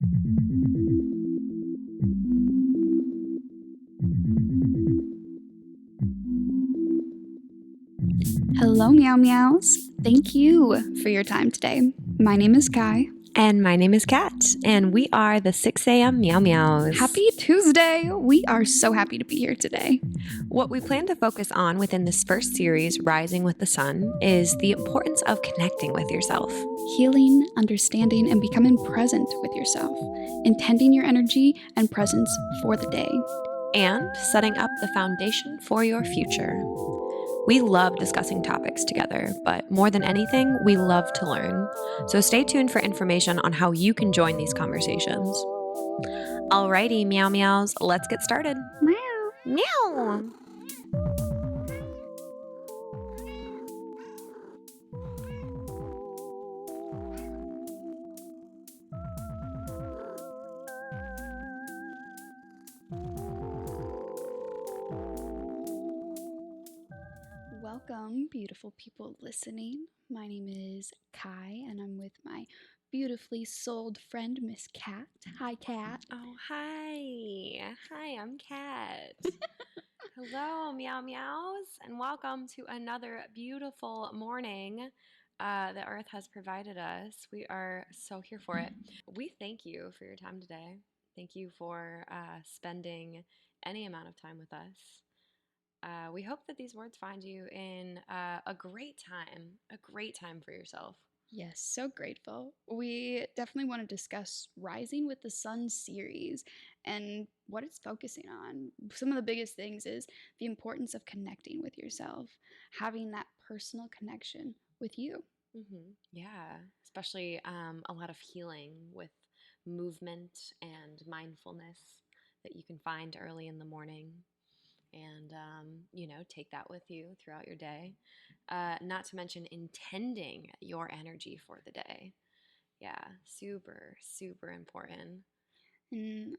Hello, Meow Meows. Thank you for your time today. My name is Kai. And my name is Kat, and we are the 6 a.m. Meow Meows. Happy Tuesday! We are so happy to be here today. What we plan to focus on within this first series, Rising with the Sun, is the importance of connecting with yourself. Healing, understanding, and becoming present with yourself. Intending your energy and presence for the day. And setting up the foundation for your future. We love discussing topics together, but more than anything, we love to learn. So stay tuned for information on how you can join these conversations. Alrighty, Meow Meows, let's get started. Meow. Meow! Welcome, beautiful people listening. My name is Kai, and I'm with my beautifully souled friend, Miss Kat. Hi, Kat. Oh, hi. Hi, I'm Kat. Hello, Meow Meows, and welcome to another beautiful morning the Earth has provided us. We are so here for it. We thank you for your time today. Thank you for spending any amount of time with us. We hope that these words find you in a great time for yourself. Yes, so grateful. We definitely want to discuss Rising with the Sun series and what it's focusing on. Some of the biggest things is the importance of connecting with yourself, having that personal connection with you. Mm-hmm. Yeah, especially a lot of healing with movement and mindfulness that you can find early in the morning and, take that with you throughout your day. Not to mention intending your energy for the day. Yeah, super, super important. And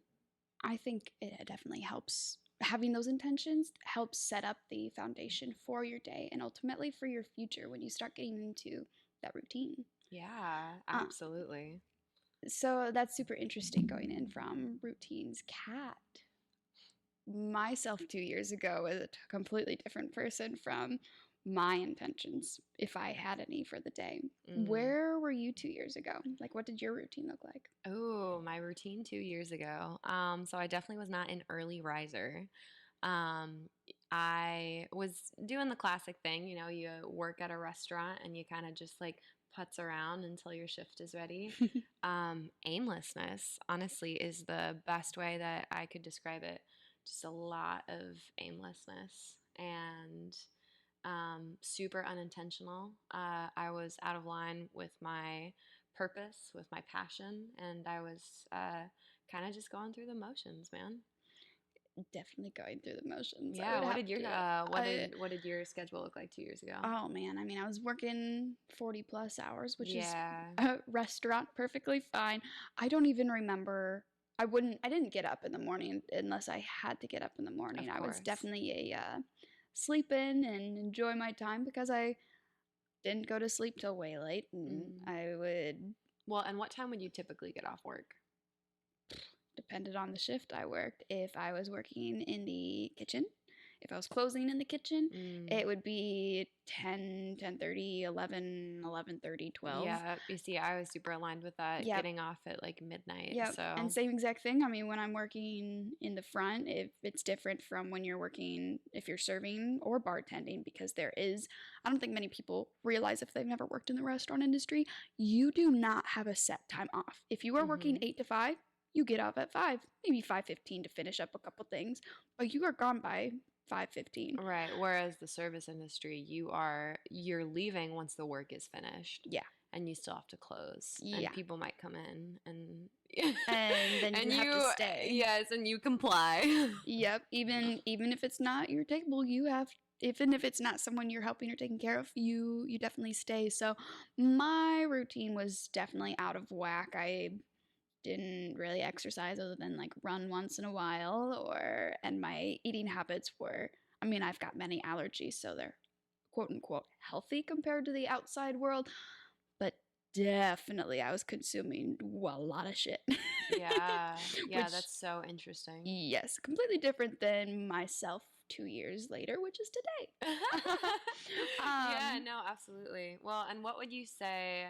I think it definitely helps. Having those intentions helps set up the foundation for your day and ultimately for your future when you start getting into that routine. Yeah, absolutely. So that's super interesting going in from routines. Cat. Myself 2 years ago was a completely different person from my intentions, if I had any for the day. Where were you 2 years ago? Like, what did your routine look like? Oh, my routine 2 years ago. So I definitely was not an early riser. Um, I was doing the classic thing, you work at a restaurant and you kind of just like putz around until your shift is ready. Aimlessness, honestly, is the best way that I could describe it. Just a lot of aimlessness and super unintentional. I was out of line with my purpose, with my passion, and I was kind of just going through the motions, man. Definitely going through the motions. I Yeah, would what have did your to. what did your schedule look like 2 years ago? Oh man, I mean, I was working 40 plus hours, which is Yeah. a restaurant perfectly fine. I don't even remember. I didn't get up in the morning unless I had to get up in the morning. Of I was course. definitely a sleep in and enjoy my time because I didn't go to sleep till way late, and I would. Well, and what time would you typically get off work? Depended on the shift I worked. If I was working in the kitchen, if I was closing in the kitchen, it would be 10, 10:30, 11, 11:30, 12. Yeah, you see, I was super aligned with that, Yep. getting off at like midnight. Yep. So And same exact thing. I mean, when I'm working in the front, if it's different from when you're working, if you're serving or bartending, because I don't think many people realize if they've never worked in the restaurant industry, you do not have a set time off. If you are working 8 to 5, you get off at 5, maybe 5:15 to finish up a couple things, but you are gone by 5:15. Right. Whereas the service industry, you're leaving once the work is finished. Yeah. And you still have to close. Yeah. And people might come in and then and you have to stay. Yes, and you comply. Yep. Even if it's not your table, even if it's not someone you're helping or taking care of, you definitely stay. So my routine was definitely out of whack. I didn't really exercise other than like run once in a while, and my eating habits were, I mean, I've got many allergies, so they're quote unquote healthy compared to the outside world, but definitely I was consuming a lot of shit. Yeah. Yeah, Which, that's so interesting. yes, completely different than myself 2 years later, which is today. Yeah, um, no, absolutely. Well, and what would you say,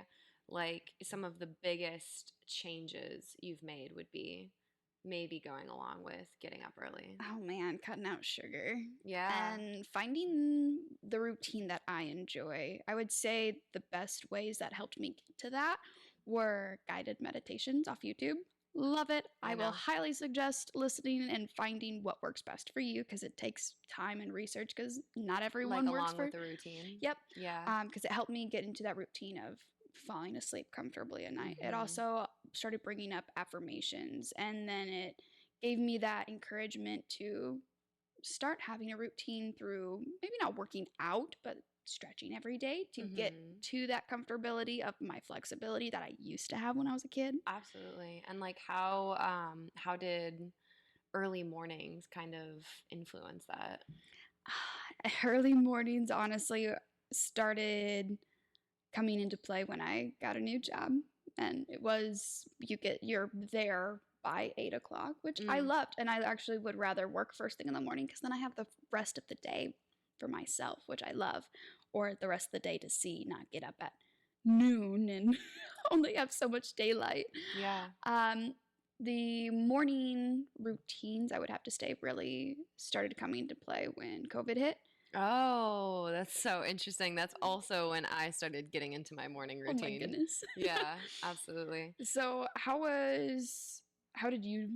like, some of the biggest changes you've made would be maybe going along with getting up early? oh man, cutting out sugar Yeah, and finding the routine that I enjoy. I would say the best ways that helped me get to that were guided meditations off YouTube. Love it. I I will know. highly suggest listening and finding what works best for you because it takes time and research because not Like, everyone works along for. with the routine. Yep. Yeah. Because it helped me get into that routine of falling asleep comfortably at night. It Mm-hmm. also started bringing up affirmations, and then it gave me that encouragement to start having a routine through maybe not working out, but stretching every day to get Mm-hmm. to that comfortability of my flexibility that I used to have when I was a kid. Absolutely. And like how did early mornings kind of influence that? Early mornings, honestly, started coming into play when I got a new job. And it was, you're there by 8 o'clock, which I Mm. loved. And I actually would rather work first thing in the morning because then I have the rest of the day for myself, which I love, or the rest of the day to see, not get up at noon and only have so much daylight. Yeah. Um, the morning routines, I would have to say, really started coming into play when COVID hit. Oh, that's so interesting. That's also when I started getting into my morning Oh my routine. goodness. Yeah, absolutely. So how did you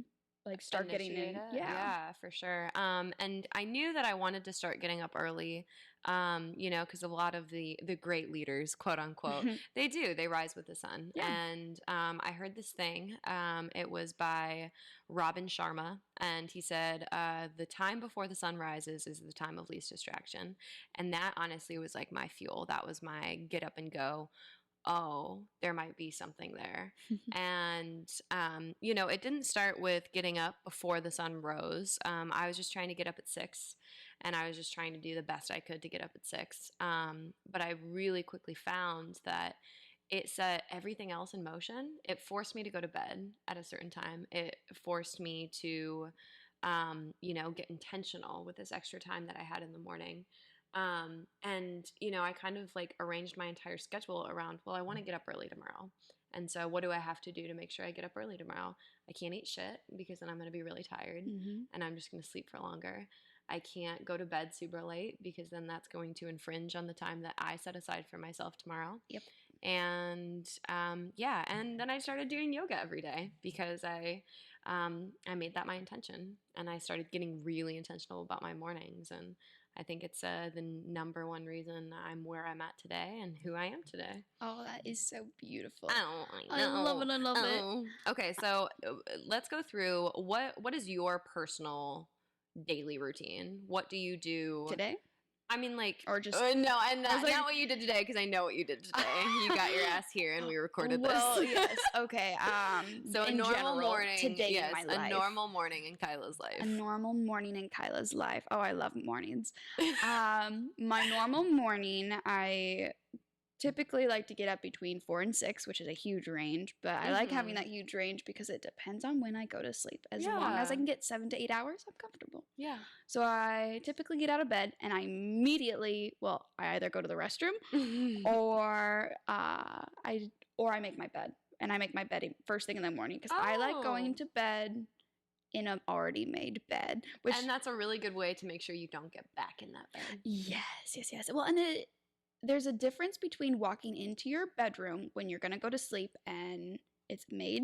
like start getting Initiate in? it? Yeah. Yeah, for sure. And I knew that I wanted to start getting up early, because a lot of the great leaders, quote unquote, they do. They rise with the sun. Yeah. And I heard this thing. It was by Robin Sharma, and he said, "The time before the sun rises is the time of least distraction." And that honestly was like my fuel. That was my get up and go. Oh, there might be something there. And, it didn't start with getting up before the sun rose. I was just trying to get up at 6, and I was just trying to do the best I could to get up at 6. But I really quickly found that it set everything else in motion. It forced me to go to bed at a certain time. It forced me to, get intentional with this extra time that I had in the morning. And I kind of like arranged my entire schedule around, well, I want to get up early tomorrow. And so what do I have to do to make sure I get up early tomorrow? I can't eat shit because then I'm going to be really tired Hmm. and I'm just going to sleep for longer. I can't go to bed super late because then that's going to infringe on the time that I set aside for myself tomorrow. Yep. And yeah, and then I started doing yoga every day because I made that my intention, and I started getting really intentional about my mornings. And I think it's the number one reason I'm where I'm at today and who I am today. Oh, that is so beautiful. Oh, I I love know. it. I love it. Oh. Okay, so let's go through what is your personal daily routine? What do you do? Today I mean, like, or just no, and I was not, like, not what you did today, because I know what you did today. You got your ass here, and we recorded this. well, yes. Okay. So a In normal general, morning, today yes, in my a life. normal morning in Kyla's A life. normal morning in Kyla's life. Oh, I love mornings. My normal morning, I typically like to get up between 4 and 6, which is a huge range, but I like having Mm-hmm. that huge range because it depends on when I go to sleep. As long as I Yeah, can get 7 to 8 hours, I'm comfortable. yeah. So I typically get out of bed and I immediately, well, I either go to the restroom or I make my bed, and I make my bed first thing in the morning because I like going Oh, to bed in an already made bed, which and that's a really good way to make sure you don't get back in that bed. yes, yes, yes. Well, there's a difference between walking into your bedroom when you're gonna go to sleep and it's made,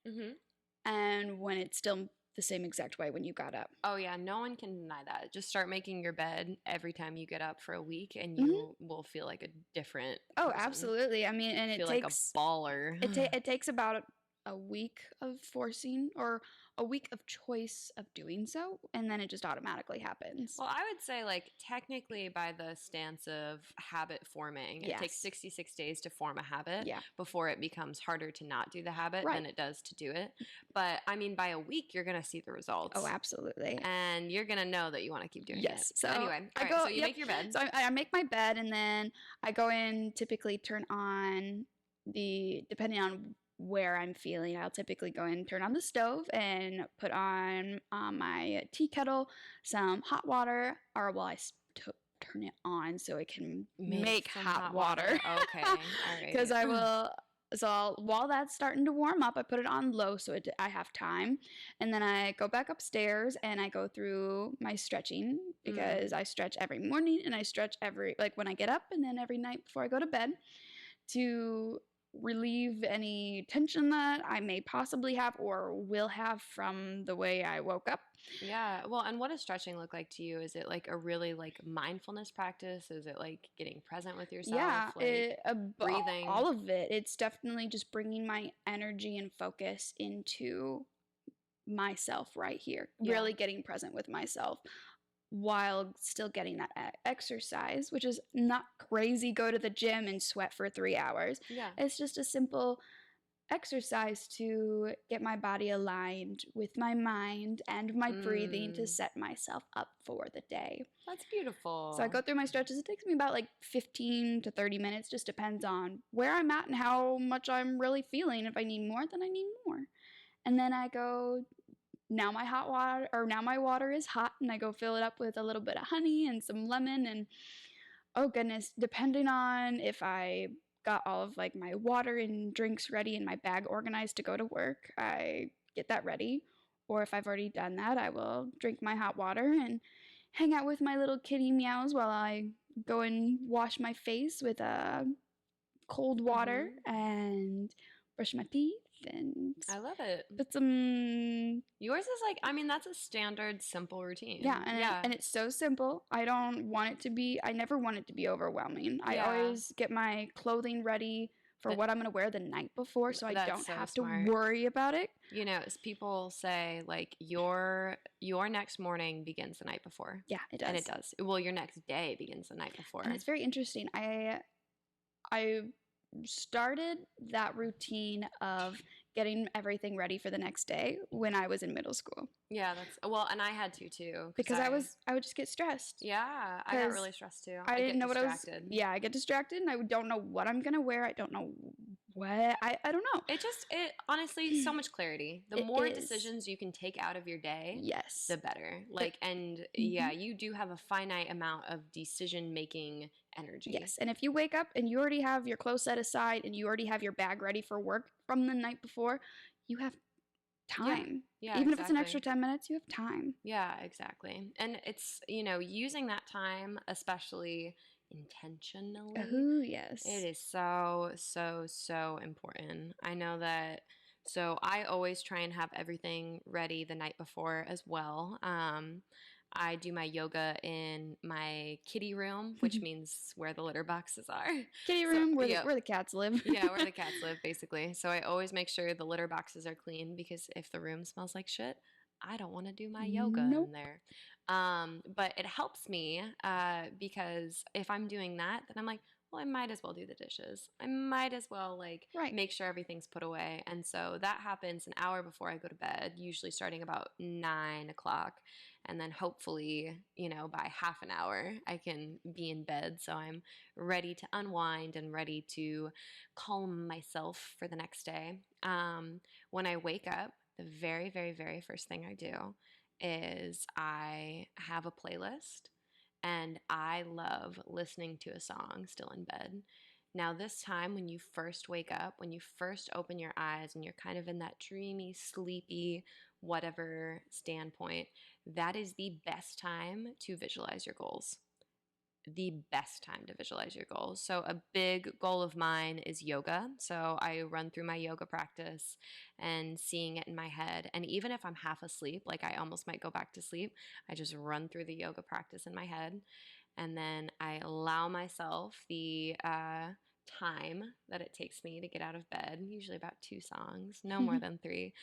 Mm-hmm. and when it's still the same exact way when you got up. Oh yeah, no one can deny that. Just start making your bed every time you get up for a week, and Hmm. you will feel like a different Oh, person. absolutely. I mean, and it Feel like a takes baller. it takes about a week of forcing or a week of choice of doing so, and then it just automatically happens. Well, I would say, like, technically, by the stance of habit forming, it takes Yes. 66 days to form a habit Yeah. before it becomes harder to not do the habit Right. than it does to do it. But I mean, by a week, you're going to see the results. Oh, absolutely. And you're going to know that you want to keep doing Yes. it. So Anyway, I all right, go. so you Yep. make your bed. So I make my bed and then I go in. Typically, turn on depending on where I'm feeling, I'll typically go and turn on the stove and put on my tea kettle, some hot water, or well, turn it on so it can Make make some hot hot water. water. Okay. All Because right. I will. While that's starting to warm up, I put it on low so I have time, and then I go back upstairs and I go through my stretching because Mm. I stretch every morning and I stretch every like when I get up and then every night before I go to bed to relieve any tension that I may possibly have or will have from the way I woke up. Yeah. Well, and what does stretching look like to you? Is it like a really like mindfulness practice? Is it like getting present with yourself, Yeah, like breathing? all of it. It's definitely just bringing my energy and focus into myself right here, Yeah. really getting present with myself while still getting that exercise, which is not crazy go to the gym and sweat for 3 hours. Yeah. It's just a simple exercise to get my body aligned with my mind and my breathing to Mm. set myself up for the day. That's So I beautiful. go through my stretches. It takes me about like 15 to 30 minutes, just depends on where I'm at and how much I'm really feeling. If I need more, then I need more. And then I go, now my water is hot, and I go fill it up with a little bit of honey and some lemon, and oh goodness, depending on if I got all of like my water and drinks ready and my bag organized to go to work, I get that ready. Or if I've already done that, I will drink my hot water and hang out with my little kitty meows while I go and wash my face with cold water Mm-hmm. and brush my teeth and I love it. put some. Yours is like, I mean, that's a standard, simple Yeah, routine. and Yeah. it's so simple. I never want it to be overwhelming. I Yeah. always get my clothing ready for That what I'm going to wear the night before so I that's don't so have to smart. worry about it. You know, as people say like your next morning begins the night before. Yeah, it And it does. does. Well, your next day begins the night And before. it's very interesting. I started that routine of getting everything ready for the next day when I was in middle school Yeah, that's well, and I had to too, because because I would just get stressed yeah, I got because really stressed too. I I didn't get know what I was. distracted. Yeah, I get distracted and I don't know what I'm gonna wear. I don't know what I don't know. It honestly, so much clarity. The It more is. decisions you can take out of your day, Yes. the better. But Like, and mhm. yeah, you do have a finite amount of decision making energy. Yes, and if you wake up and you already have your clothes set aside and you already have your bag ready for work from the night before, you have Yeah. time. Yeah, Even if it's an extra exactly. 10 minutes, you have time. Yeah, exactly. And it's, using that time, especially intentionally, Oh, it yes. is so, so, so important. I know that. So I always try and have everything ready the night before as well. I do my yoga in my kitty room, which means where the litter boxes are. Kitty So, room yeah, where the cats live. yeah, where the cats live, basically. So I always make sure the litter boxes are clean because if the room smells like shit, I don't want to do my yoga in Nope. there. But it helps me because if I'm doing that, then I'm like, well, I might as well do the dishes. I might as well like Right. make sure everything's put away. And so that happens an hour before I go to bed, usually starting about 9 o'clock. And then hopefully, by half an hour, I can be in bed. So I'm ready to unwind and ready to calm myself for the next day. When I wake up, the very, very, very first thing I do is I have a playlist and I love listening to a song still in bed. Now, this time when you first wake up, when you first open your eyes and you're kind of in that dreamy, sleepy, whatever standpoint, that is the best time to visualize your goals. The best time to visualize your goals. So, a big goal of mine is yoga. So, I run through my yoga practice and seeing it in my head. And even if I'm half asleep, like I almost might go back to sleep, I just run through the yoga practice in my head. And then I allow myself the time that it takes me to get out of bed, usually about 2 songs, no more than three.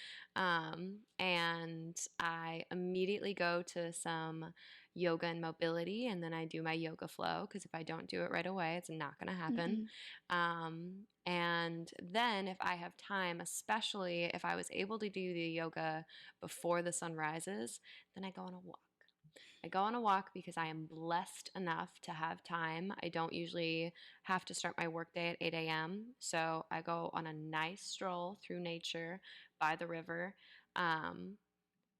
And I immediately go to some yoga and mobility, and then I do my yoga flow because if I don't do it right away, it's not going to happen. Mhm. And then if I have time, especially if I was able to do the yoga before the sun rises, then I go on a walk. I go on a walk because I am blessed enough to have time. I don't usually have to start my workday at 8 a.m. So I go on a nice stroll through nature by the river. Um,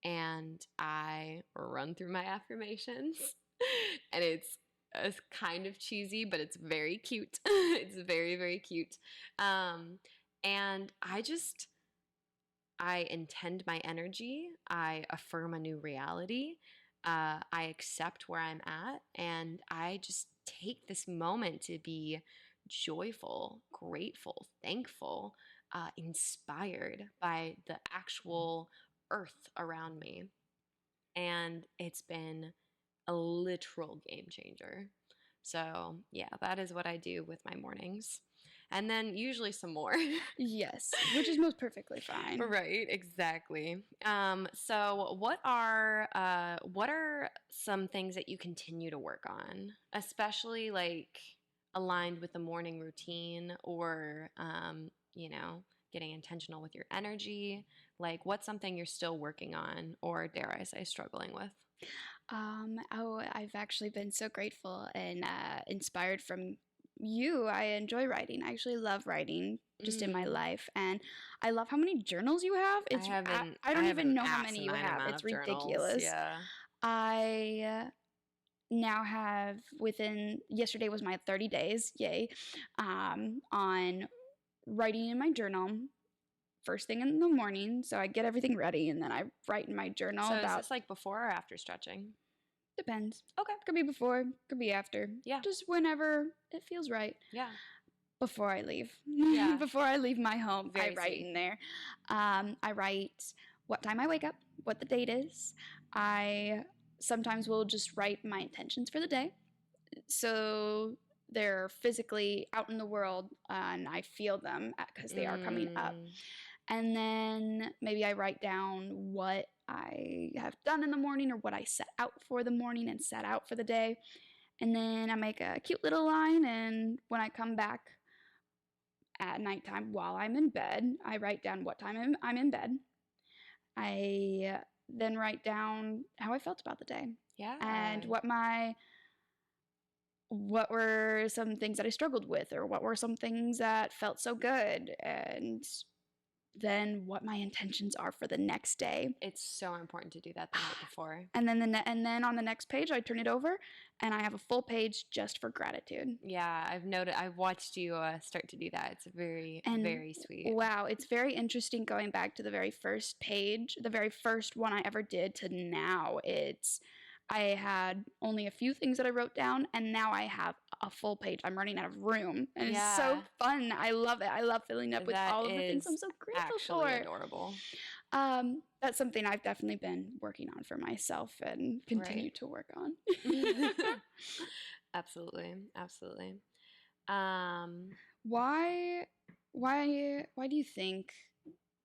and I run through my affirmations. And it's kind of cheesy, but it's very cute. It's very, very cute. Um, and I intend my energy. I affirm a new reality. I accept where I'm at. And I just take this moment to be joyful, grateful, thankful, inspired by the actual earth around me. And it's been a literal game changer. So, yeah, that is what I do with my mornings. And then usually some more. Yes, which is most perfectly fine. Right, exactly. So what are some things that you continue to work on, especially like aligned with the morning routine or getting intentional with your energy? Like what's something you're still working on or dare I say struggling with? I've actually been so grateful and inspired from you. I enjoy writing. I actually love writing just in my Mm, life, and I love how many journals you have. I I don't have even an know how many you asinine have. amount It's of journals. ridiculous. Yeah. I now have within yesterday was my 30 days, yay, on writing in my journal first thing in the morning. So I get everything ready and then I write in my journal So is about this like before or after stretching? depends. Okay. Could be before, could be after. Yeah. Just whenever it feels right. Yeah. Before I leave. Yeah. Before I leave my home, I Very write sweet. in there. I write what time I wake up, what the date is. I sometimes will just write my intentions for the day. So they're physically out in the world and I feel them because they are coming up. Mm, And then maybe I write down what I have done in the morning or what I set out for the morning and set out for the day. And then I make a cute little line. And when I come back at nighttime while I'm in bed, I write down what time I'm in bed. I then write down how I felt about the day and yeah. what were some things that I struggled with or what were some things that felt so good and then what my intentions are for the next day. It's so important to do that the night before. And then and then on the next page I turn it over and I have a full page just for gratitude. Yeah, I've watched you start to do that. It's very, And very sweet. wow, it's very interesting going back to the very first page, the very first one I ever did to now. I had only a few things that I wrote down, and now I have a full page. I'm running out of room, and it's so Yeah, fun. I love it. I love filling up with that all of the things I'm is so grateful actually for. adorable. That's something I've definitely been working on for myself and continue Right. to work on. Absolutely. Absolutely. Um, why, why do you think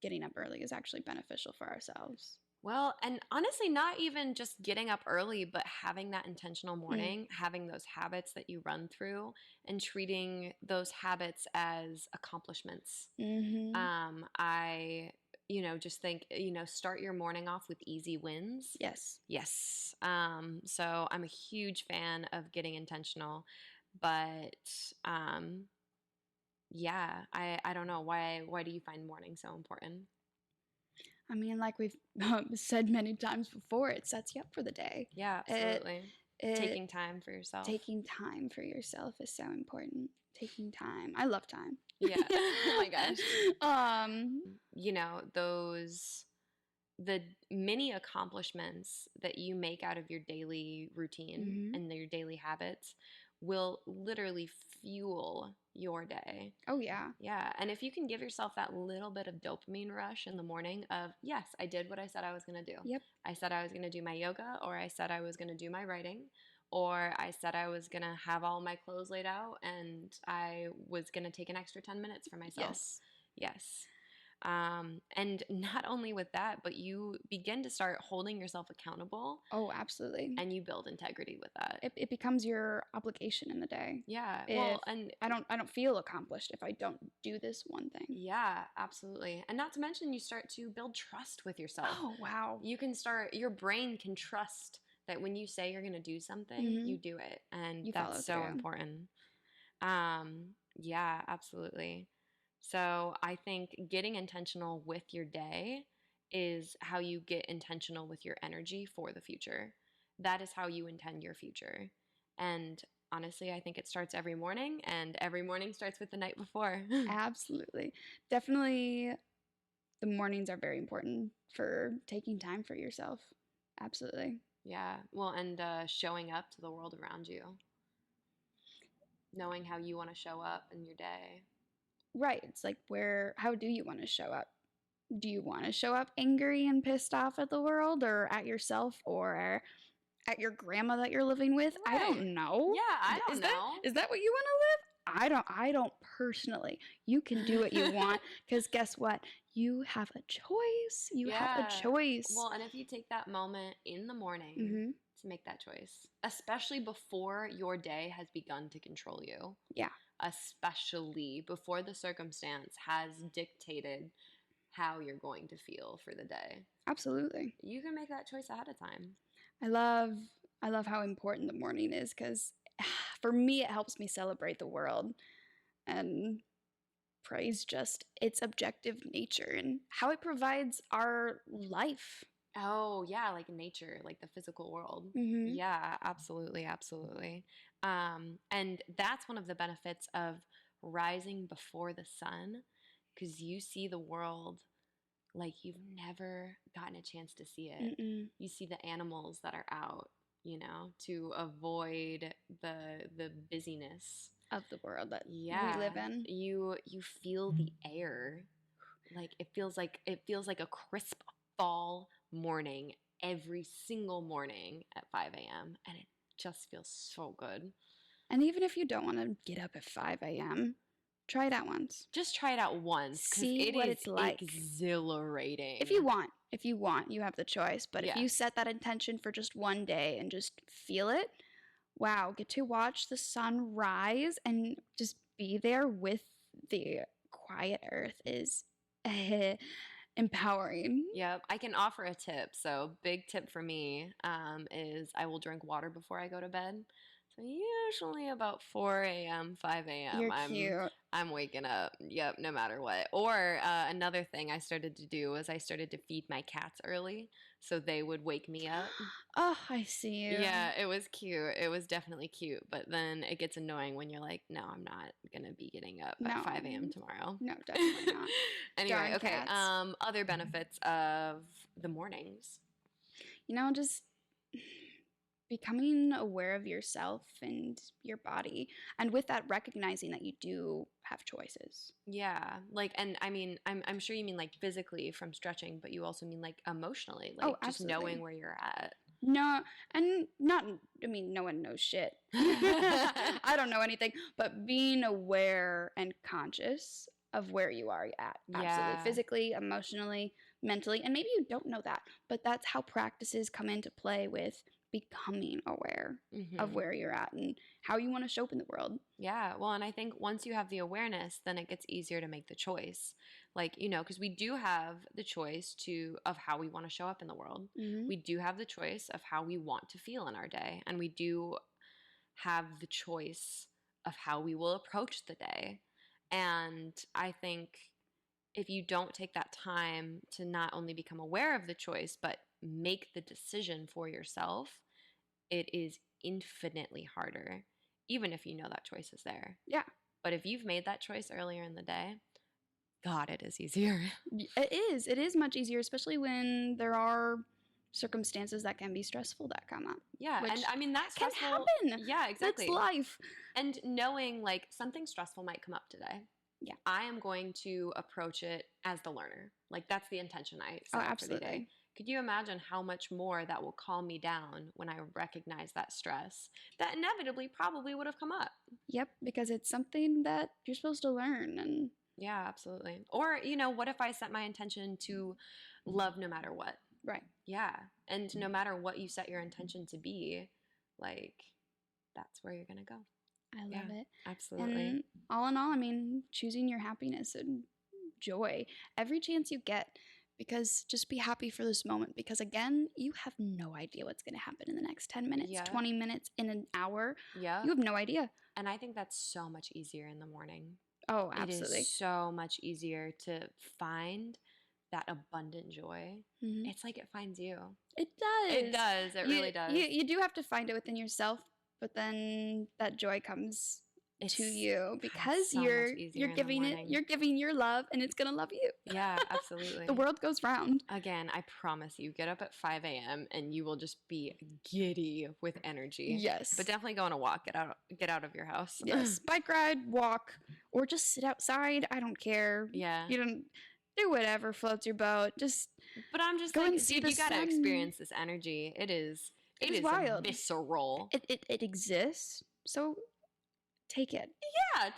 getting up early is actually beneficial for ourselves? well, and honestly, not even just getting up early, but having that intentional Mm. morning, having those habits that you run through, and treating those habits as accomplishments. Mm-hmm. I, just think, start your morning off with easy wins. Yes. Yes. So I'm a huge fan of getting intentional, but um, yeah, I don't know why do you find morning so important? I mean, like we've said many times before, it sets you up for the day. Yeah, It, absolutely. it Taking time for yourself. taking time for yourself is so important. Taking time. I love time. Yeah. Oh my gosh. um, Those the many accomplishments that you make out of your daily routine mhm. and your daily habits will literally fuel your day. Oh yeah. Yeah. And if you can give yourself that little bit of dopamine rush in the morning of, yes, I did what I said I was going to do. Yep. I said I was going to do my yoga, or I said I was going to do my writing, or I said I was going to have all my clothes laid out and I was going to take an extra 10 minutes for myself. Yes. Yes. And not only with that, but you begin to start holding yourself accountable Oh, absolutely. and you build integrity with that. It becomes your obligation in the day. Yeah. If Well, and I don't feel accomplished if I don't do this one thing. yeah, absolutely. And not to mention, you start to build trust with yourself. Oh wow. Your brain can trust That when you say you're going to do something, Mm-hmm. you do it. And You follow that's so through. important. Yeah, absolutely. So I think getting intentional with your day is how you get intentional with your energy for the future. That is how you intend your future. And honestly, I think it starts every morning, and every morning starts with the night before. Absolutely. Definitely, the mornings are very important for taking time for yourself. Absolutely. Yeah. Well, and showing up to the world around you, knowing how you want to show up in your day. Right. It's like, how do you want to show up? Do you want to show up angry and pissed off at the world or at yourself or at your grandma that you're living with? I Right. don't know. Yeah, I Is don't that know. is that what you want to live? I don't personally. You can do what you want cuz guess what? You have a choice. You have a Yeah. choice. Well, and if you take that moment in the morning Mhm. to make that choice, especially before your day has begun to control you, Yeah, especially before the circumstance has dictated how you're going to feel for the day, absolutely. you can make that choice ahead of time. I love I love how important the morning is cuz for me it helps me celebrate the world and praise just its objective nature and how it provides our life. Oh, yeah, like nature, like the physical world. Hmm. Yeah, absolutely, absolutely. And that's one of the benefits of rising before the sun, because you see the world like you've never gotten a chance to see it. Mm-mm. You see the animals that are out, to avoid the busyness. Of the world that we Yeah, live in. you feel the air. Like it feels like a crisp fall morning every single morning at 5 a.m. and it just feels so good. And even if you don't want to get up at 5 a.m., try it out once. Just try it out once because See it what is it's like. exhilarating. If you want, you have the choice. But if Yeah. you set that intention for just one day and just feel it, wow, get to watch the sun rise and just be there with the quiet earth is empowering. Yep, I can offer a tip. So, big tip for me is I will drink water before I go to bed. So usually about 4 a.m., 5 a.m. You're I'm cute. I'm waking up. Yep, no matter what. Or another thing I started to do was I started to feed my cats early, so they would wake me up. Oh, I see you. Yeah, it was cute. It was definitely cute. But then it gets annoying when you're like, no, I'm not gonna be getting up at No, 5 a.m. tomorrow. no, definitely not. Anyway, Darn okay. cats. Other benefits of the mornings. Just becoming aware of yourself and your body. And with that, recognizing that you do have choices. Yeah, like, and I mean, I'm sure you mean like physically from stretching, but you also mean like emotionally, Oh, like just knowing absolutely. where you're at. No, and not, I mean, no one knows shit. I don't know anything, but being aware and conscious of where you are at. Absolutely. Yeah. Physically, emotionally, mentally. And maybe you don't know that, but that's how practices come into play with becoming aware of Hmm. where you're at and how you want to show up in the world. Yeah. Well, and I think once you have the awareness, then it gets easier to make the choice. Like, because we do have the choice of how we want to show up in the world. Hmm. We do have the choice of how we want to feel in our day, and we do have the choice of how we will approach the day. And I think if you don't take that time to not only become aware of the choice, but make the decision for yourself, it is infinitely harder, even if you know that choice is there. Yeah, But if you've made that choice earlier in the day, God, it is easier. it is. It is much easier, especially when there are circumstances that can be stressful that come up, Yeah. And which I mean, that's can stressful. happen. Yeah, That's exactly. life. And knowing like something stressful might come up today. Yeah. I am going to approach it as the learner. Like that's the intention I Oh, set up for the day. absolutely. Could you imagine how much more that will calm me down when I recognize that stress that inevitably probably would have come up? Yep, because it's something that you're supposed to learn and Yeah, absolutely. Or, what if I set my intention to love no matter what? right. Yeah. And no matter what you set your intention to be, like, that's where you're going to go. I love Yeah, it. absolutely. And all in all, I mean, choosing your happiness and joy every chance you get. because just be happy for this moment, because again, you have no idea what's going to happen in the next 10 minutes, Yeah. 20 minutes, in an hour. Yeah. You have no idea. And I think that's so much easier in the morning. Oh, It absolutely. is so much easier to find that abundant joy. Mhm. It's like it finds you. It does. It does. It really does. You do have to find it within yourself, but then that joy comes to you because so much easier in the morning. you're giving your love, and it's gonna love you. Yeah, absolutely. The world goes round. Again, I promise you, get up at 5 a.m. and you will just be giddy with energy. Yes. But definitely go on a walk. Get out of your house. Yes. Bike ride, walk, or just sit outside. I don't care. Yeah. You don't do whatever floats your boat. Just But I'm just go like, and see dude, the you gotta sun. experience this energy. It is wild. visceral. It exists. So take it. Yeah, take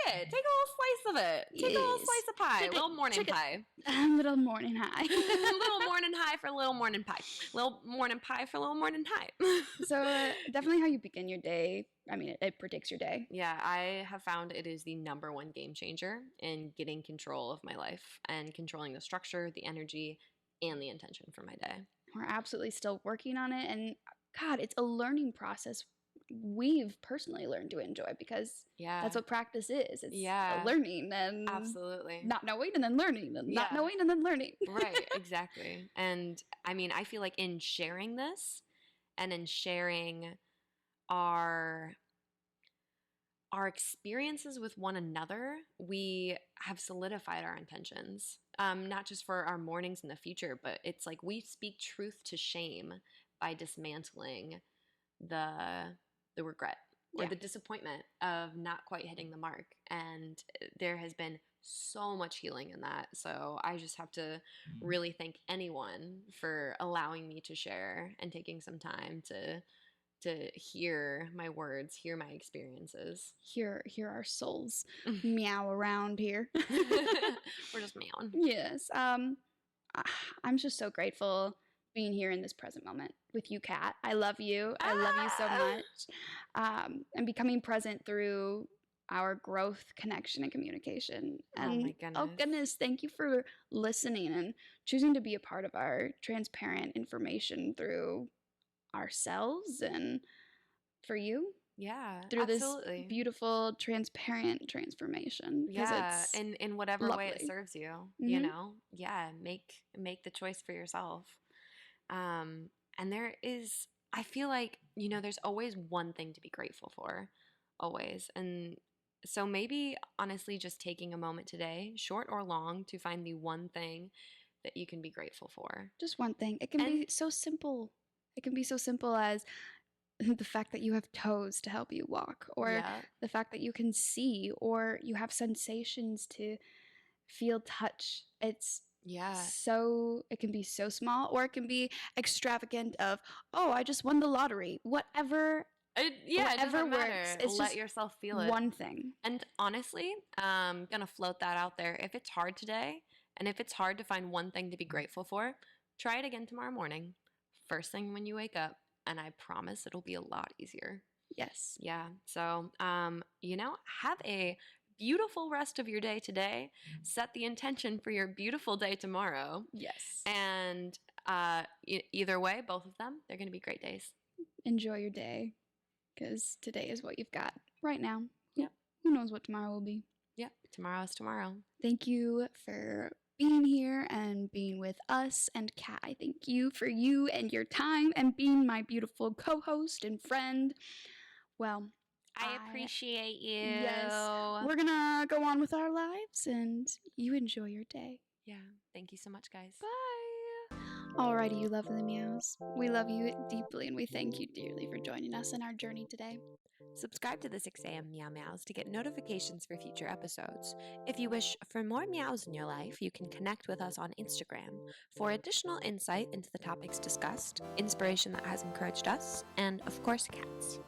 it. Take a little slice of it. Take a little Yes. slice of pie. Take it- Little morning take it. pie. Little morning high. Little morning high for little morning pie. Little morning pie for little morning high. So definitely how you begin your day. I mean, it predicts your day. Yeah, I have found it is the number one game changer in getting control of my life and controlling the structure, the energy, and the intention for my day. We're absolutely still working on it. And God, it's a learning process we've personally learned to enjoy, because that's what practice is. It's a learning and absolutely not knowing and then learning and not Yeah. knowing and then learning. Right, exactly. And I mean, I feel like in sharing this and in sharing our experiences with one another, we have solidified our intentions. Not just for our mornings in the future, but it's like we speak truth to shame by dismantling the regret or Yeah. the disappointment of not quite hitting the mark. And there has been so much healing in that. So I just have to really thank anyone for allowing me to share and taking some time to hear my words, hear my experiences. Hear our souls meow around here. We're just meowing. Yes. I'm just so grateful being here in this present moment with you, Kat. I love you. I love you so much. And becoming present through our growth, connection, and communication. And oh my goodness. Oh goodness, thank you for listening and choosing to be a part of our transparent information through ourselves and for you. Yeah, Through absolutely. this beautiful, transparent transformation. Yeah, it's in whatever way it lovely. serves you, you know. Yeah, make the choice for yourself. And there is, I feel like, you know, there's always one thing to be grateful for, always. And so maybe honestly, just taking a moment today, short or long, to find the one thing that you can be grateful for. Just one thing. It can be so simple. It can be so simple as the fact that you have toes to help you walk, or the fact that you can see, or you have sensations to feel touch. It's so, it can be so small, or it can be extravagant of, oh, I just won the lottery. Whatever. Whatever works. Matter. It's Let just yourself feel it. one thing. And honestly, I'm gonna float that out there. If it's hard today, and if it's hard to find one thing to be grateful for, try it again tomorrow morning, first thing when you wake up, and I promise it'll be a lot easier. Yes. Yeah. So, you know, have a beautiful rest of your day today. Set the intention for your beautiful day tomorrow. Yes. And either way, both of them, they're going to be great days. Enjoy your day, because today is what you've got right now. Yep. Who knows what tomorrow will be? Yep. Tomorrow is tomorrow. Thank you for being here and being with us. And Kat, I thank you for you and your time and being my beautiful co-host and friend. Well, I appreciate you. Yes. We're gonna go on with our lives, and you enjoy your day. Yeah. Thank you so much, guys. Bye. Alrighty, you lovely meows. We love you deeply, and we thank you dearly for joining us in our journey today. Subscribe to the 6 a.m. Meow Meows to get notifications for future episodes. If you wish for more meows in your life, you can connect with us on Instagram for additional insight into the topics discussed, inspiration that has encouraged us, and of course, cats.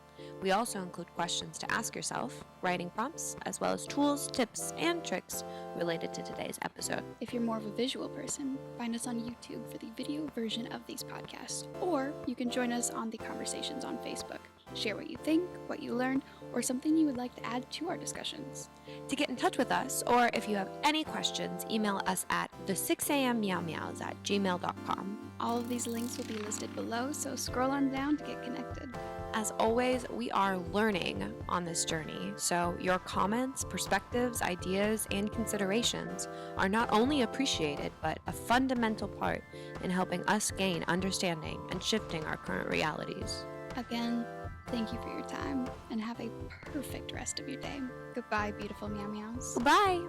We also include questions to ask yourself, writing prompts, as well as tools, tips, and tricks related to today's episode. If you're more of a visual person, find us on YouTube for the video version of these podcasts, or you can join us on the conversations on Facebook. Share what you think, what you learned, or something you would like to add to our discussions. To get in touch with us, or if you have any questions, email us at the6ammeowmeows@gmail.com. All of these links will be listed below, so scroll on down to get connected. As always, we are learning on this journey, so your comments, perspectives, ideas, and considerations are not only appreciated, but a fundamental part in helping us gain understanding and shifting our current realities. Again, thank you for your time, and have a perfect rest of your day. Goodbye, beautiful Meow Meows. Goodbye!